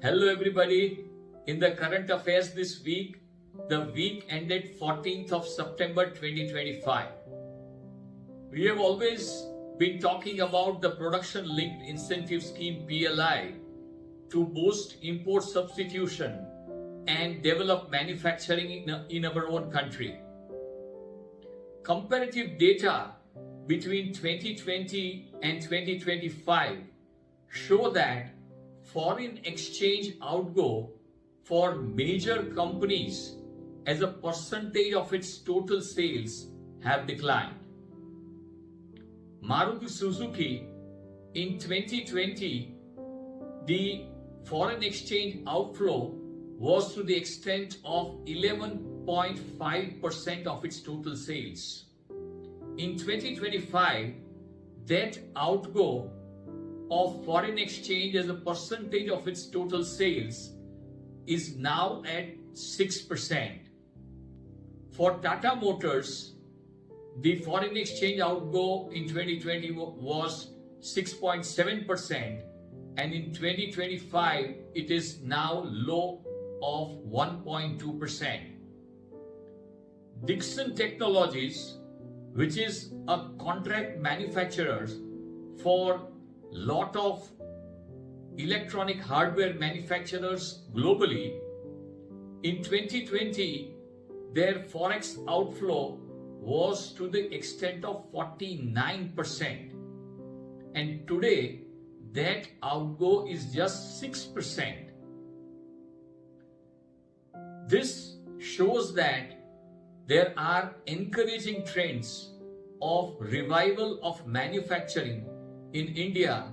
Hello everybody. In the current affairs this week, the week ended 14th of September 2025. We have always been talking about the production linked incentive scheme PLI to boost import substitution and develop manufacturing in our own country. Comparative data between 2020 and 2025 show that foreign exchange outgo for major companies as a percentage of its total sales have declined. Maruti Suzuki in 2020, the foreign exchange outflow was to the extent of 11.5% of its total sales. In 2025, that outgo of foreign exchange as a percentage of its total sales is now at 6%. For Tata Motors, the foreign exchange outgo in 2020 was 6.7%, and in 2025 it is now low of 1.2%. Dixon Technologies, which is a contract manufacturer for lot of electronic hardware manufacturers globally, in 2020 their forex outflow was to the extent of 49%, and today that outgo is just 6%. This shows that there are encouraging trends of revival of manufacturing in India,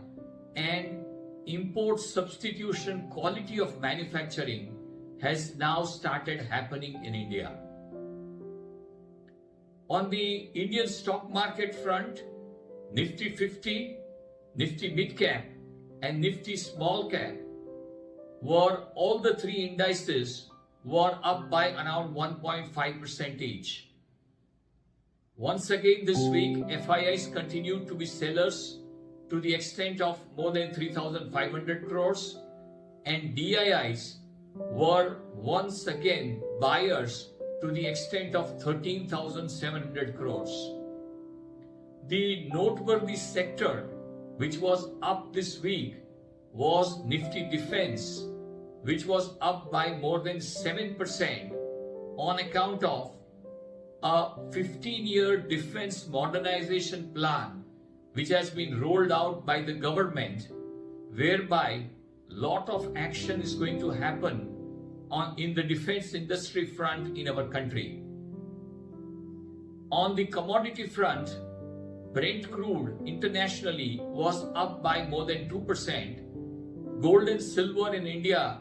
and import substitution quality of manufacturing has now started happening in India. On the Indian stock market front, Nifty 50, Nifty Mid Cap and Nifty Small Cap all the three indices were up by around 1.5% each. Once again this week, FIIs continued to be sellers to the extent of more than 3,500 crores, and DIIs were once again buyers to the extent of 13,700 crores. The noteworthy sector which was up this week was Nifty Defense, which was up by more than 7% on account of a 15-year defense modernization plan which has been rolled out by the government, whereby lot of action is going to happen in the defense industry front in our country. On the commodity front, Brent crude internationally was up by more than 2%. Gold and silver in India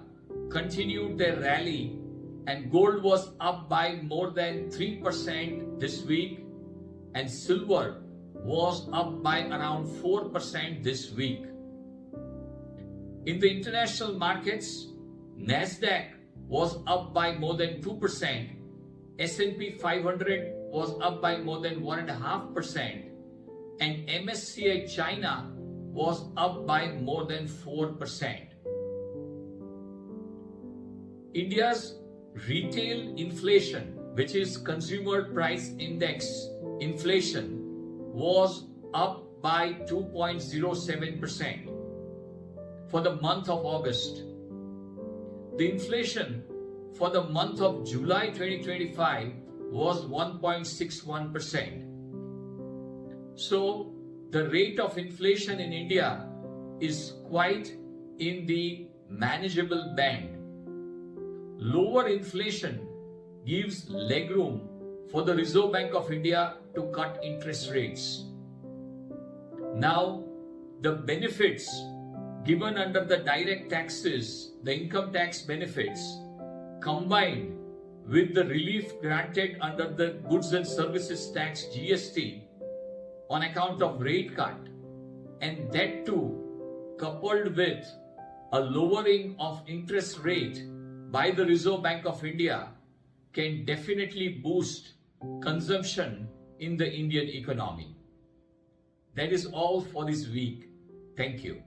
continued their rally, and gold was up by more than 3% this week, and silver was up by around 4% this week. In the international markets, Nasdaq was up by more than 2%, S&P 500 was up by more than 1.5%, and MSCI China was up by more than 4%. India's retail inflation, which is consumer price index inflation, was up by 2.07% for the month of August. The inflation for the month of July 2025 was 1.61%. So the rate of inflation in India is quite in the manageable band. Lower inflation gives legroom for the Reserve Bank of India to cut interest rates. Now, the benefits given under the direct taxes, the income tax benefits, combined with the relief granted under the Goods and Services Tax GST on account of rate cut, and that too coupled with a lowering of interest rate by the Reserve Bank of India, can definitely boost consumption in the Indian economy. That is all for this week. Thank you.